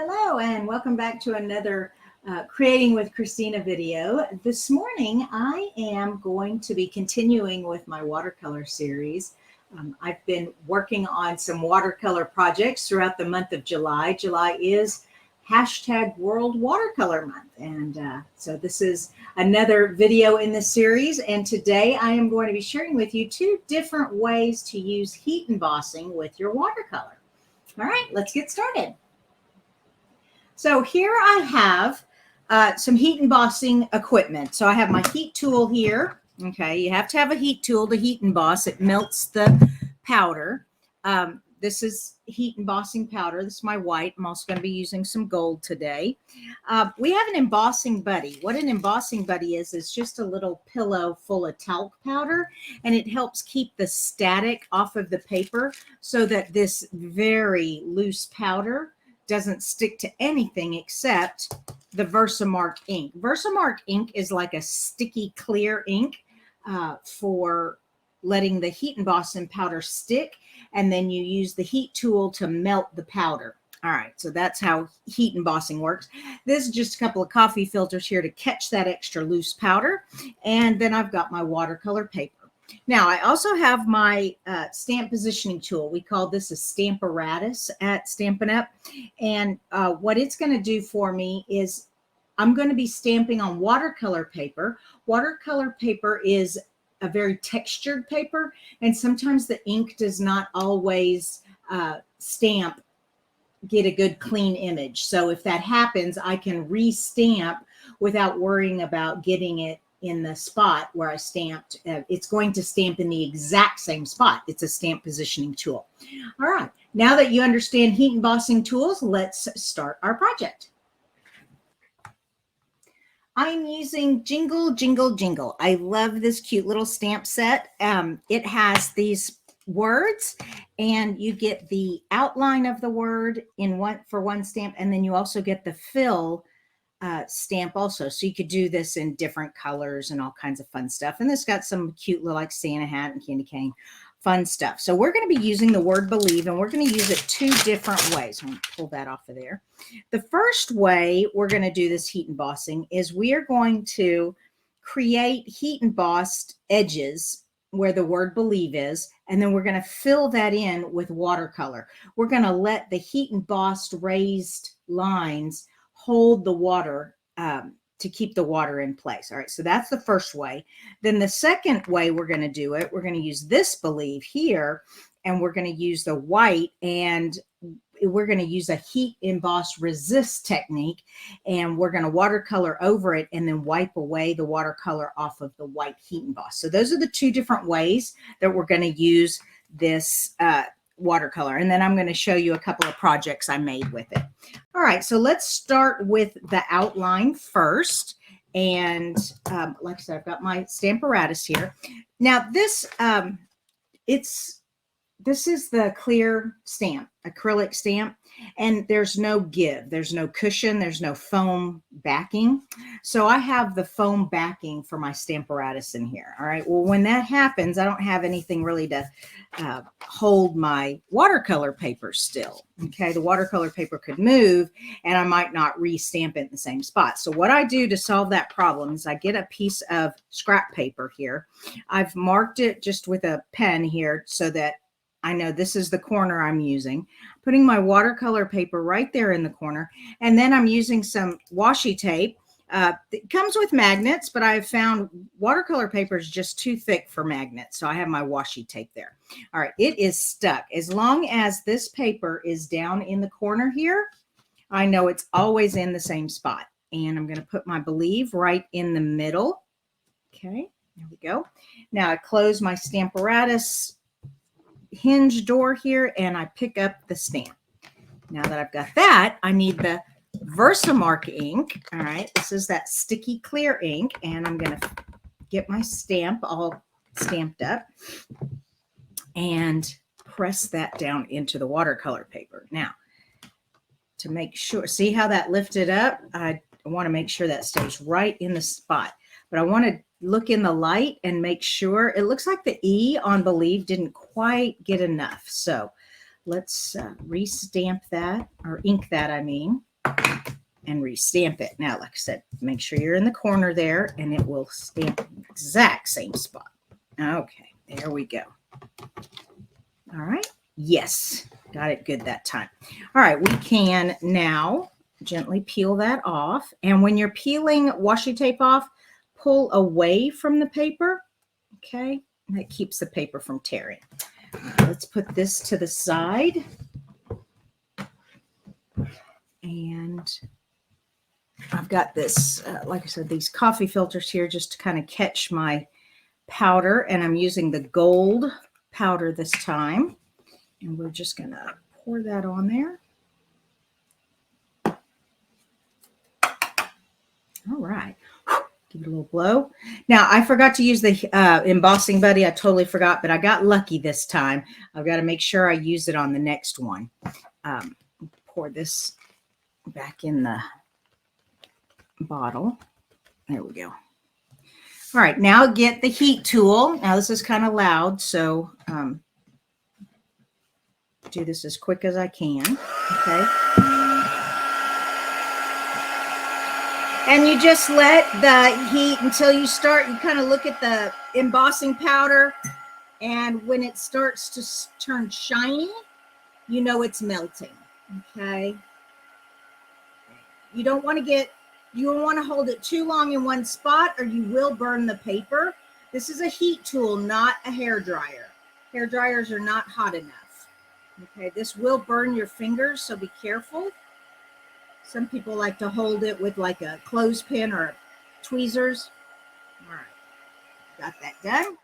Hello and welcome back to another Creating with Kristina video. This morning I am going to be continuing with my watercolor series. I've been working on some watercolor projects throughout the month of July. July is #World Watercolor Month, and so this is another video in this series, and today I am going to be sharing with you two different ways to use heat embossing with your watercolor. All right, let's get started. So here I have some heat embossing equipment. So I have my heat tool here. Okay, you have to have a heat tool to heat emboss. It melts the powder. This is heat embossing powder. This is my white. I'm also going to be using some gold today. We have an embossing buddy. What an embossing buddy is just a little pillow full of talc powder, and it helps keep the static off of the paper so that this very loose powder doesn't stick to anything except the Versamark ink. Versamark ink is like a sticky clear ink for letting the heat embossing powder stick, and then you use the heat tool to melt the powder. All right, so that's how heat embossing works. This is just a couple of coffee filters here to catch that extra loose powder, and then I've got my watercolor paper. Now, I also have my stamp positioning tool. We call this a Stamparatus at Stampin' Up. And what it's going to do for me is I'm going to be stamping on watercolor paper. Watercolor paper is a very textured paper, and sometimes the ink does not always get a good clean image. So if that happens, I can re-stamp without worrying about getting it in the spot where I stamped. It's going to stamp in the exact same spot. It's a stamp positioning tool. All right, now that you understand heat embossing tools, let's start our project. I'm using Jingle, Jingle, Jingle. I love this cute little stamp set. It has these words, and you get the outline of the word for one stamp, and then you also get the fill stamp also. So you could do this in different colors and all kinds of fun stuff. And this got some cute little like Santa hat and candy cane fun stuff. So we're going to be using the word believe, and we're going to use it two different ways. I'm going to pull that off of there. The first way we're going to do this heat embossing is we are going to create heat embossed edges where the word believe is, and then we're going to fill that in with watercolor. We're going to let the heat embossed raised lines hold the water to keep the water in place. All right, so that's the first way. Then the second way we're going to do it, we're going to use this believe here, and we're going to use the white, and we're going to use a heat emboss resist technique, and we're going to watercolor over it and then wipe away the watercolor off of the white heat emboss. So those are the two different ways that we're going to use this watercolor, and then I'm going to show you a couple of projects I made with it. All right, so let's start with the outline first. And like I said, I've got my Stamparatus here. Now this this is the clear stamp, acrylic stamp, and there's no give, there's no cushion, there's no foam backing. So I have the foam backing for my Stamparatus in here. All right, well, when that happens, I don't have anything really to hold my watercolor paper still. Okay, the watercolor paper could move and I might not re-stamp it in the same spot. So what I do to solve that problem is I get a piece of scrap paper here. I've marked it just with a pen here so that I know this is the corner I'm using. Putting my watercolor paper right there in the corner, and then I'm using some washi tape. It comes with magnets, but I've found watercolor paper is just too thick for magnets, so I have my washi tape there. All right, it is stuck. As long as this paper is down in the corner here, I know it's always in the same spot. And I'm going to put my believe right in the middle. Okay, there we go. Now I close my Stamparatus hinge door here, and I pick up the stamp. Now that I've got that, I need the Versamark ink. All right, this is that sticky clear ink, and I'm going to get my stamp all stamped up and press that down into the watercolor paper. Now, to make sure, see how that lifted up? I want to make sure that stays right in the spot, but I want to look in the light and make sure. It looks like the E on believe didn't quite get enough. So let's re-stamp that, or ink that, I mean. and restamp it. Now, like I said, make sure you're in the corner there and it will stamp in the exact same spot. Okay, there we go. All right. Yes, got it good that time. All right, we can now gently peel that off. And when you're peeling washi tape off, pull away from the paper. Okay, that keeps the paper from tearing. Let's put this to the side. And I've got this, like I said, these coffee filters here just to kind of catch my powder. And I'm using the gold powder this time. And we're just going to pour that on there. All right. Give it a little blow. Now, I forgot to use the embossing buddy. I totally forgot, but I got lucky this time. I've got to make sure I use it on the next one. Pour this back in the bottle. There we go. All right, now get the heat tool. Now, this is kind of loud, so do this as quick as I can. Okay. And you just let the heat until you start, you kind of look at the embossing powder, and when it starts to turn shiny, you know it's melting. Okay. You don't want to hold it too long in one spot or you will burn the paper. This is a heat tool, not a hair dryer. Hair dryers are not hot enough. Okay, this will burn your fingers, so be careful. Some people like to hold it with like a clothespin or tweezers. All right, got that done.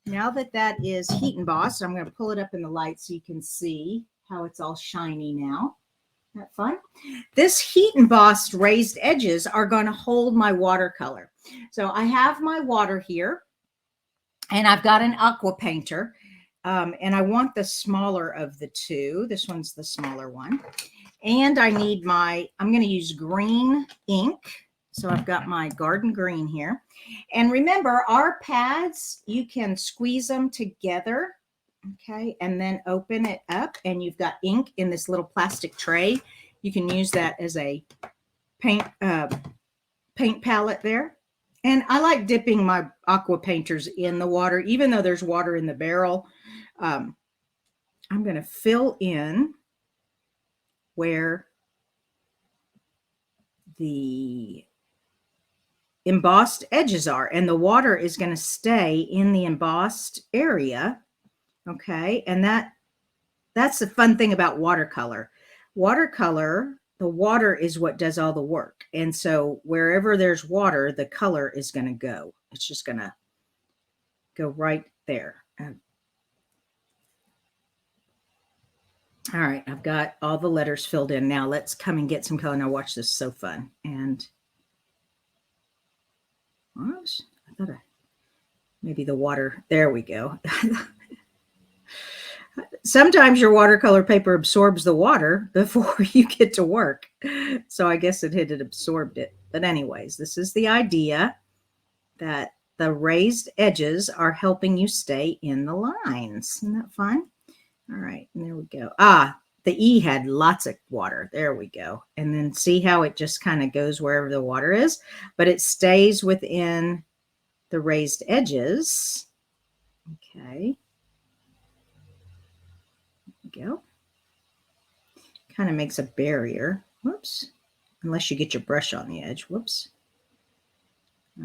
Now that that is heat embossed, I'm going to pull it up in the light so you can see how it's all shiny now. Isn't that fun? This heat embossed raised edges are going to hold my watercolor. So I have my water here, and I've got an aqua painter. And I want the smaller of the two. This one's the smaller one. And I need I'm going to use green ink. So I've got my garden green here. And remember, our pads, you can squeeze them together. Okay. And then open it up and you've got ink in this little plastic tray. You can use that as a paint palette there. And I like dipping my aqua painters in the water, even though there's water in the barrel. I'm going to fill in where the embossed edges are, and the water is going to stay in the embossed area. Okay. And that's the fun thing about watercolor. The water is what does all the work. And so wherever there's water, the color is going to go. It's just going to go right there. All right, I've got all the letters filled in. Now let's come and get some color. Now watch this, so fun. And oops, I thought maybe the water, there we go. Sometimes your watercolor paper absorbs the water before you get to work. So I guess it had absorbed it. But anyways, this is the idea that the raised edges are helping you stay in the lines. Isn't that fun? All right, and there we go. The E had lots of water. There we go. And then see how it just kind of goes wherever the water is, but it stays within the raised edges. Okay. There we go. Kind of makes a barrier. Whoops. Unless you get your brush on the edge. Whoops.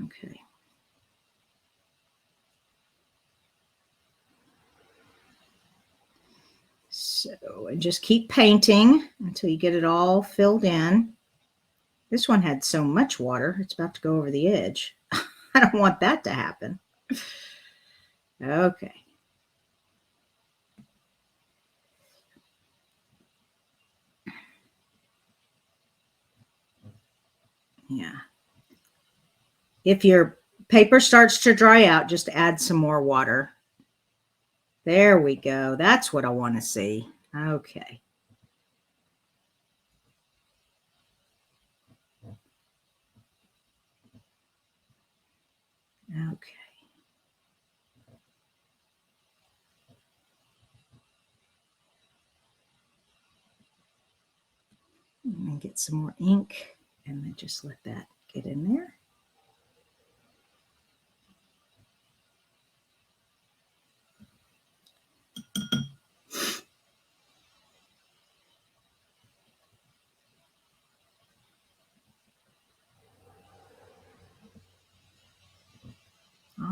Okay. So, and just keep painting until you get it all filled in. This one had so much water, it's about to go over the edge. I don't want that to happen. Okay. Yeah. If your paper starts to dry out, just add some more water. There we go. That's what I want to see. Okay. Okay. And get some more ink. and then just let that get in there.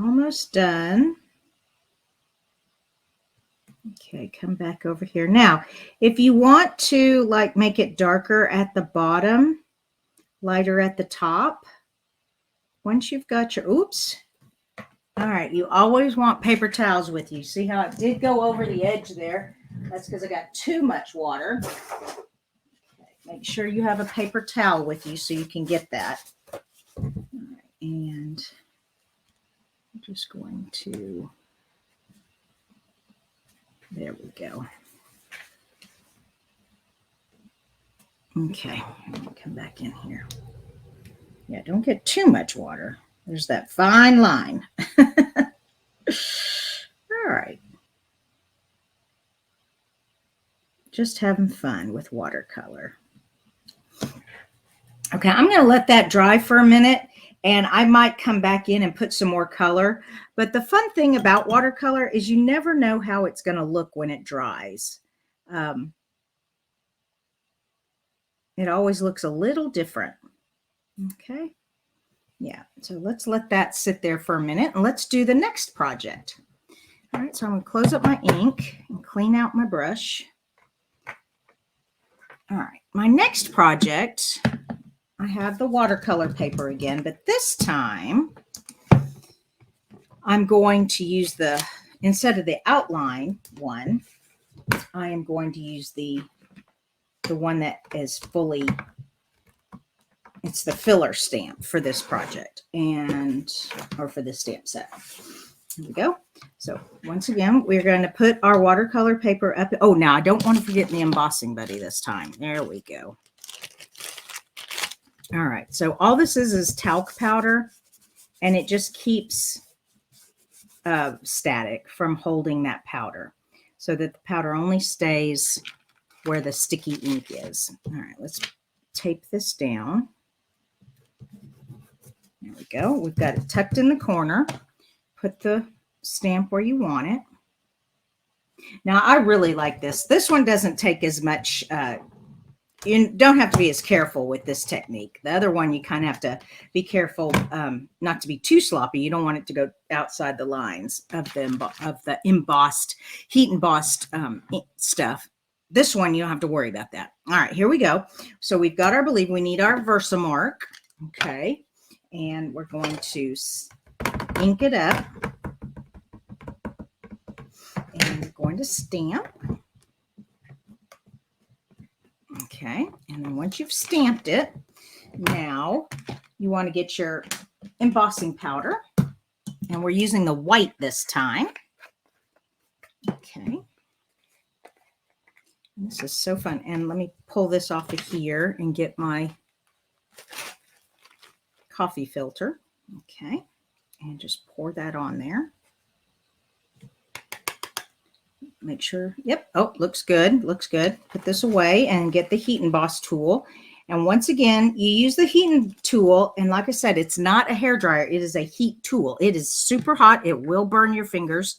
Almost done. Okay, come back over here. Now, if you want to like make it darker at the bottom, lighter at the top, once you've got your, oops. All right, you always want paper towels with you. See how it did go over the edge there? That's because I got too much water. Okay, make sure you have a paper towel with you so you can get that. All right, and I'm just going to, there we go. Okay, come back in here. Yeah, don't get too much water. There's that fine line. All right. Just having fun with watercolor. Okay, I'm going to let that dry for a minute, and I might come back in and put some more color. But the fun thing about watercolor is you never know how it's going to look when it dries. It always looks a little different. Okay. Yeah, so let's let that sit there for a minute, and let's do the next project. All right, so I'm going to close up my ink and clean out my brush. All right, my next project, I have the watercolor paper again, but this time I'm going to use the, instead of the outline one, I am going to use the one that is fully, it's the filler stamp for this project, and, or for this stamp set. Here we go. So once again, we're going to put our watercolor paper up. Oh, now I don't want to forget the embossing buddy this time. There we go. All right. So all this is talc powder, and it just keeps static from holding that powder, so that the powder only stays where the sticky ink is. All right. Let's tape this down. There we go. We've got it tucked in the corner. Put the stamp where you want it. Now, I really like this. This one doesn't take as much, you don't have to be as careful with this technique. The other one, you kind of have to be careful not to be too sloppy. You don't want it to go outside the lines of the embossed, heat embossed stuff. This one, you don't have to worry about that. All right, here we go. So we've got our believe. We need our Versamark. Okay. And we're going to ink it up. And we're going to stamp. Okay. And then once you've stamped it, now you want to get your embossing powder. And we're using the white this time. Okay. And this is so fun. And let me pull this off of here and get my coffee filter. Okay. And just pour that on there. Make sure, yep, oh, looks good, looks good. Put this away and get the Heat Emboss tool. And once again, you use the heat tool, and like I said, it's not a hair dryer, it is a heat tool. It is super hot, it will burn your fingers,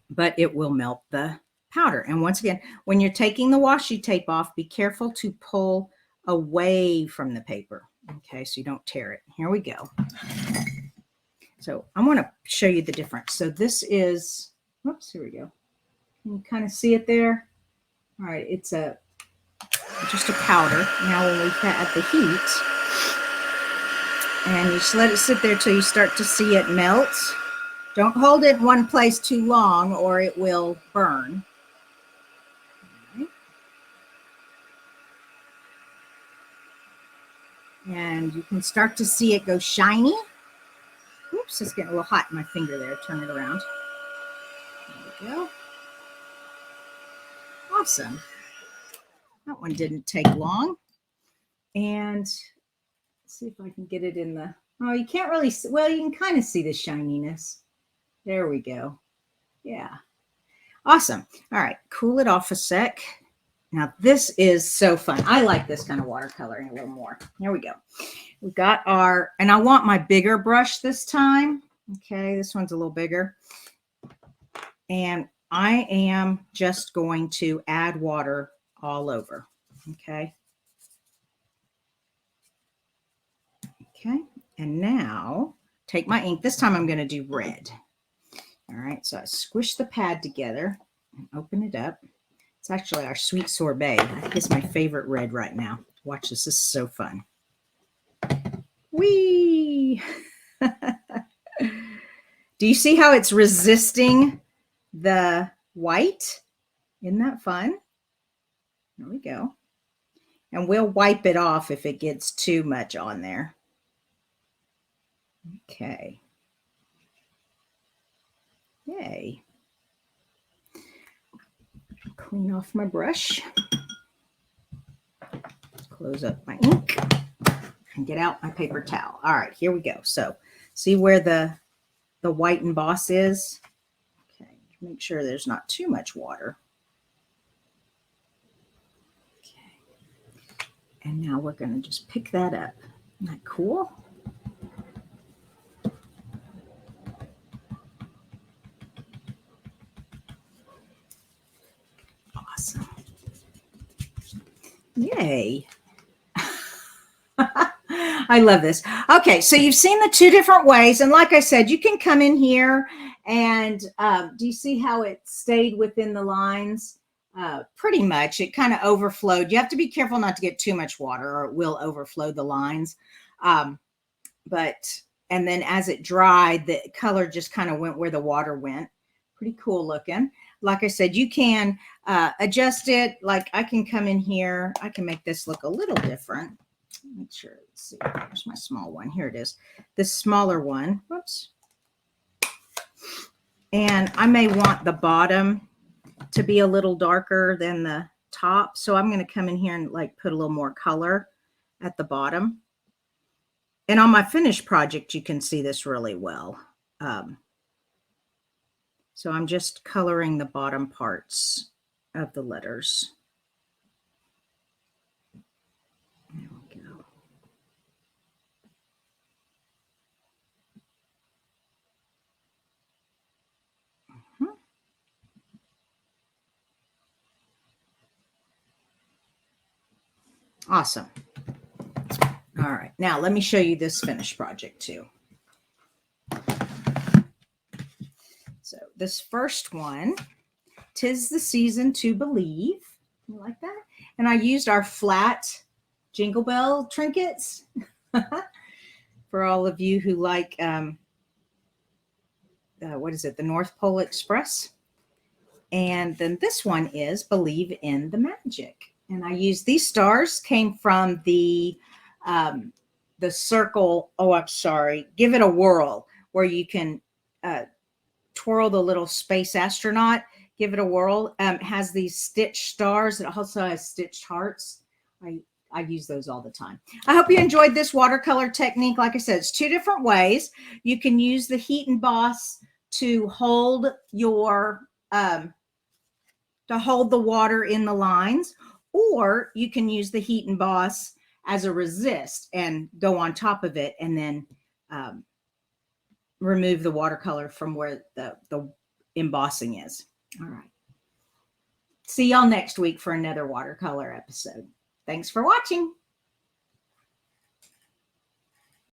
but it will melt the powder. And once again, when you're taking the washi tape off, be careful to pull away from the paper, okay, so you don't tear it. Here we go. So I want to show you the difference. So this is, whoops, here we go. Can you kind of see it there? All right, it's just a powder. Now when we add the heat, and you just let it sit there till you start to see it melt. Don't hold it in one place too long or it will burn. Okay. And you can start to see it go shiny. Oops, it's getting a little hot in my finger there. Turn it around. There we go. Awesome. That one didn't take long. And let's see if I can get it in the, oh, you can't really see, well, you can kind of see the shininess. There we go. Yeah. Awesome. All right. Cool it off a sec. Now this is so fun. I like this kind of watercoloring a little more. Here we go. We got our, and I want my bigger brush this time. Okay, this one's a little bigger. And I am just going to add water all over. Okay. Okay. And now take my ink. This time I'm going to do red. All right. So I squish the pad together and open it up. It's actually our sweet sorbet. I think it's my favorite red right now. Watch this. This is so fun. Whee! Do you see how it's resisting the white? Isn't that fun? There we go. And we'll wipe it off if it gets too much on there. Okay. Yay. Clean off my brush. Close up my ink and get out my paper towel. All right, here we go. So see where the white emboss is? Okay, make sure there's not too much water. Okay. And now we're going to just pick that up. Isn't that cool? Awesome. Yay. I love this. Okay, so you've seen the two different ways. And like I said, you can come in here and do you see how it stayed within the lines? Pretty much. It kind of overflowed. You have to be careful not to get too much water or it will overflow the lines. And then as it dried, the color just kind of went where the water went. Pretty cool looking. Like I said, you can adjust it. Like I can come in here. I can make this look a little different. Make sure, let's see, there's my small one. Here it is. This smaller one. Whoops. And I may want the bottom to be a little darker than the top. So I'm going to come in here and like put a little more color at the bottom. And on my finished project, you can see this really well. So I'm just coloring the bottom parts of the letters. There we go. Awesome. All right, now let me show you this finished project too. So this first one, 'Tis the Season to Believe. You like that? And I used our flat Jingle Bell trinkets for all of you who like, what is it? The North Pole Express. And then this one is Believe in the Magic. And I used these stars, came from the circle. Oh, I'm sorry. Give It a Whirl, where you can twirl the little space astronaut. Give It a Whirl. Has these stitched stars. It also has stitched hearts. I use those all the time. I hope you enjoyed this watercolor technique. Like I said, it's two different ways. You can use the Heat Emboss to hold your to hold the water in the lines, or you can use the Heat Emboss as a resist and go on top of it and then remove the watercolor from where the embossing is. All right. See y'all next week for another watercolor episode. Thanks for watching.